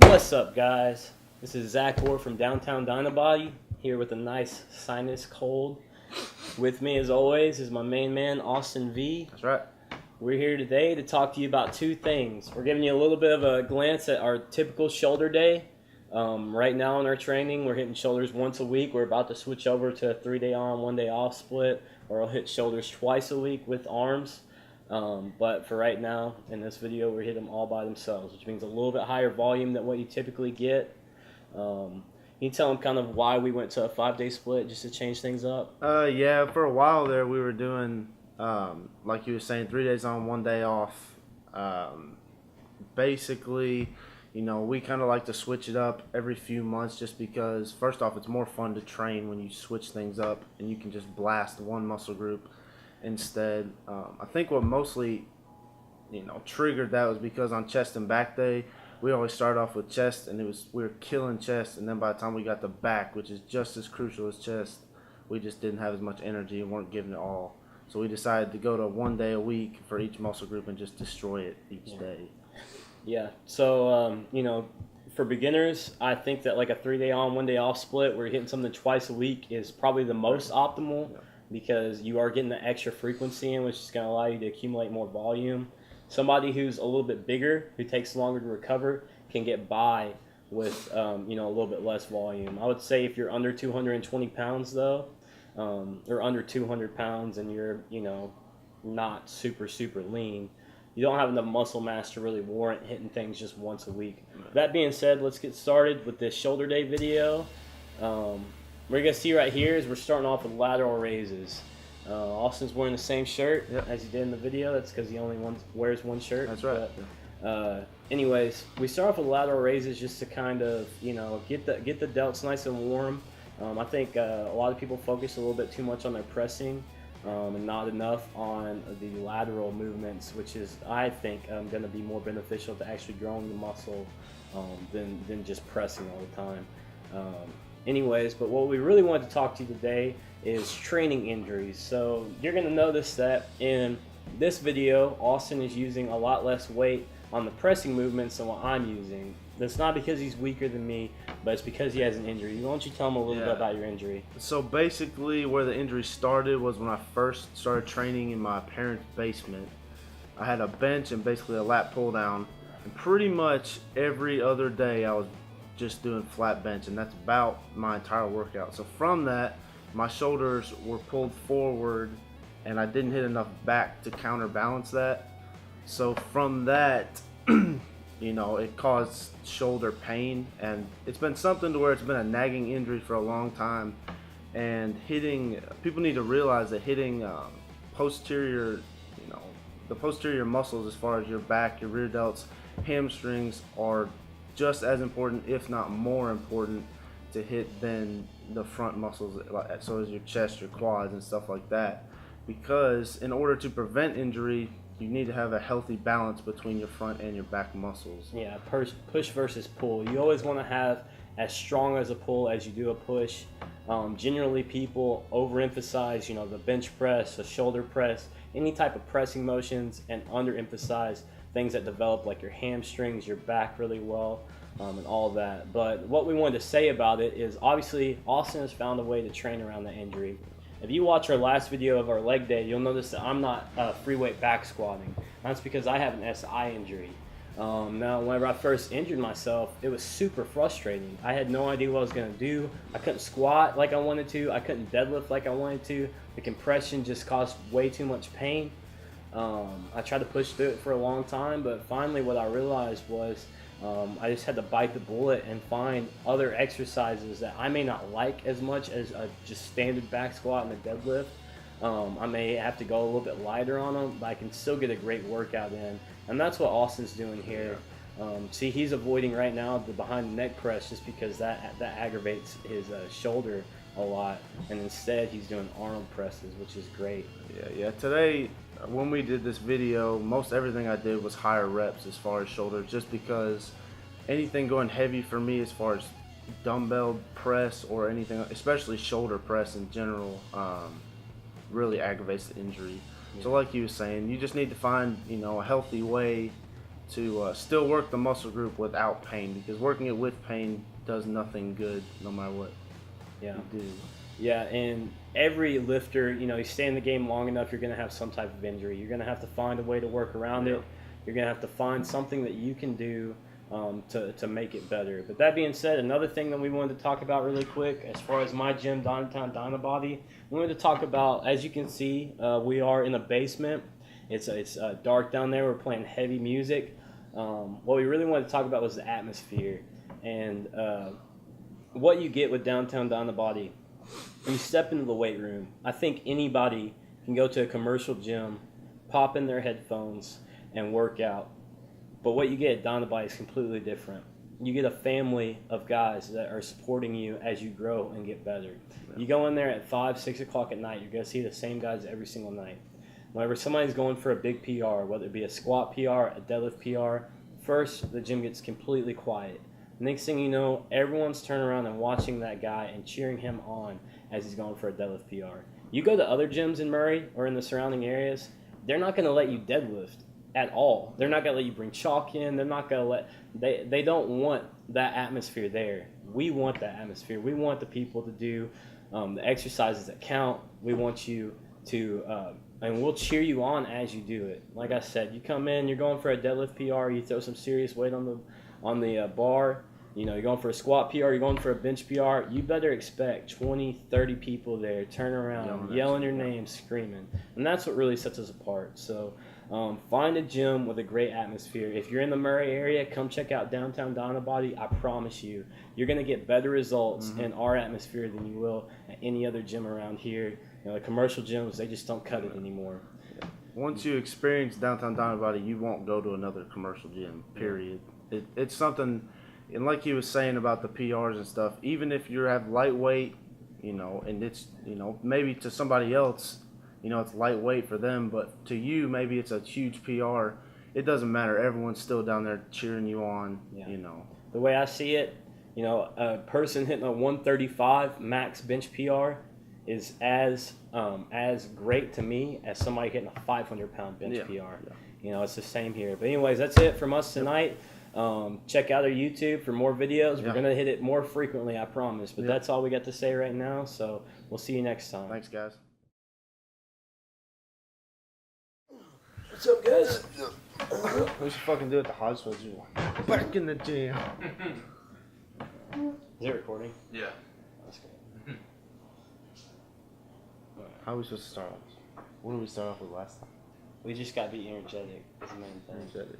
What's up, guys? This is Zach Orr from downtown Dynabody, here with a nice sinus cold. With me, as always, is my main man, Austin V. That's right. We're here today to talk to you about two things. We're giving you a little bit of a glance at our typical shoulder day. Right now in our training, we're hitting shoulders once a week. We're about to switch over to a 3-day on, 1-day off split, or I'll hit shoulders twice a week with arms. But for right now, in this video, we're hitting them all by themselves, which means a little bit higher volume than what you typically get. Can you tell them kind of why we went to a 5-day split, just to change things up? Yeah, for a while there, we were doing, like you were saying, 3 days on, 1 day off. Basically, we kind of like to switch it up every few months just because, first off, it's more fun to train when you switch things up and you can just blast one muscle group instead. I think what mostly, triggered that was because on chest and back day, we always start off with chest, and we were killing chest, and then by the time we got to back, which is just as crucial as chest, we just didn't have as much energy and weren't giving it all. So we decided to go to 1 day a week for each muscle group and just destroy it each day. Yeah. So, for beginners, I think that like a 3-day on, 1-day off split, where you're hitting something twice a week is probably the most optimal, because you are getting the extra frequency in, which is going to allow you to accumulate more volume. Somebody who's a little bit bigger, who takes longer to recover, can get by with a little bit less volume. I would say if you're under 220 pounds though, or under 200 pounds, and you're not super lean, you don't have enough muscle mass to really warrant hitting things just once a week. That being said, let's get started with this shoulder day video. What you're going to see right here is we're starting off with lateral raises. Austin's wearing the same shirt as he did in the video. That's because he only wears one shirt. That's right. But, anyways, we start off with lateral raises just to kind of get the delts nice and warm. I think a lot of people focus a little bit too much on their pressing and not enough on the lateral movements, which is, I think, going to be more beneficial to actually growing the muscle than just pressing all the time. Anyways, but what we really wanted to talk to you today is training injuries. So you're going to notice that in this video, Austin is using a lot less weight on the pressing movements than what I'm using. That's not because he's weaker than me, but it's because he has an injury. Why don't you tell him a little bit about your injury? So basically where the injury started was when I first started training in my parents' basement. I had a bench and basically a lat pull down, and pretty much every other day I was just doing flat bench, and that's about my entire workout. So from that, my shoulders were pulled forward and I didn't hit enough back to counterbalance that. So from that, it caused shoulder pain, and it's been something to where it's been a nagging injury for a long time. And people need to realize that hitting posterior, the posterior muscles as far as your back, your rear delts, hamstrings are just as important, if not more important, to hit than the front muscles, so as your chest, your quads, and stuff like that. Because in order to prevent injury, you need to have a healthy balance between your front and your back muscles. Yeah, push versus pull. You always want to have as strong as a pull as you do a push. Generally, people overemphasize, the bench press, the shoulder press, any type of pressing motions, and underemphasize things that develop like your hamstrings, your back really well, and all that. But what we wanted to say about it is, obviously, Austin has found a way to train around the injury. If you watch our last video of our leg day, you'll notice that I'm not free weight back squatting. That's because I have an SI injury. Now, whenever I first injured myself, it was super frustrating. I had no idea what I was going to do. I couldn't squat like I wanted to. I couldn't deadlift like I wanted to. The compression just caused way too much pain. I tried to push through it for a long time, but finally what I realized was I just had to bite the bullet and find other exercises that I may not like as much as a just standard back squat and a deadlift. I may have to go a little bit lighter on them, but I can still get a great workout in, and that's what Austin's doing here. See, he's avoiding right now the behind the neck press just because that aggravates his shoulder a lot, and instead he's doing arm presses, which is great. Yeah. Today, when we did this video, most everything I did was higher reps as far as shoulders, just because anything going heavy for me as far as dumbbell press or anything, especially shoulder press in general, really aggravates the injury. So like you were saying, you just need to find a healthy way to still work the muscle group without pain, because working it with pain does nothing good no matter what Yeah. you do. Yeah, and every lifter, you stay in the game long enough, you're going to have some type of injury. You're going to have to find a way to work around it. You're going to have to find something that you can do to make it better. But that being said, another thing that we wanted to talk about really quick, as far as my gym, downtown Dynabody, we wanted to talk about, as you can see, we are in a basement. It's dark down there. We're playing heavy music. What we really wanted to talk about was the atmosphere and what you get with downtown Dynabody. You step into the weight room. I think anybody can go to a commercial gym, pop in their headphones, and work out. But what you get at Dynabody is completely different. You get a family of guys that are supporting you as you grow and get better. Yeah. You go in there at 5, 6 o'clock at night, you're going to see the same guys every single night. Whenever somebody's going for a big PR, whether it be a squat PR, a deadlift PR, first the gym gets completely quiet. Next thing you know, everyone's turning around and watching that guy and cheering him on as he's going for a deadlift PR. You go to other gyms in Murray or in the surrounding areas, they're not going to let you deadlift at all. They're not going to let you bring chalk in. They're not going to let, they don't want that atmosphere there. We want that atmosphere. We want the people to do the exercises that count. We want you to, and we'll cheer you on as you do it. Like I said, you come in, you're going for a deadlift PR, you throw some serious weight on the bar, you're going for a squat PR, you're going for a bench PR, you better expect 20, 30 people there, turn around, yelling your name, screaming. And that's what really sets us apart. So find a gym with a great atmosphere. If you're in the Murray area, come check out downtown Dynabody. I promise you, you're going to get better results in our atmosphere than you will at any other gym around here. The commercial gyms, they just don't cut it anymore. Once you experience downtown Dynabody, you won't go to another commercial gym, period. It's something, and like he was saying about the PRs and stuff, even if you have lightweight, and it's, maybe to somebody else, it's lightweight for them, but to you, maybe it's a huge PR. It doesn't matter. Everyone's still down there cheering you on, The way I see it, a person hitting a 135 max bench PR is as great to me as somebody hitting a 500-pound bench PR. Yeah. It's the same here. But anyways, that's it from us tonight. Check out our YouTube for more videos. We're going to hit it more frequently, I promise. But that's all we got to say right now. So we'll see you next time. Thanks, guys. What's up, guys? We should fucking do it the Hodgepodge. Back in the gym. Is it recording? Yeah. That's good. How are we supposed to start off? What did we start off with last time? We just got to be energetic. Is the main thing. Energetic.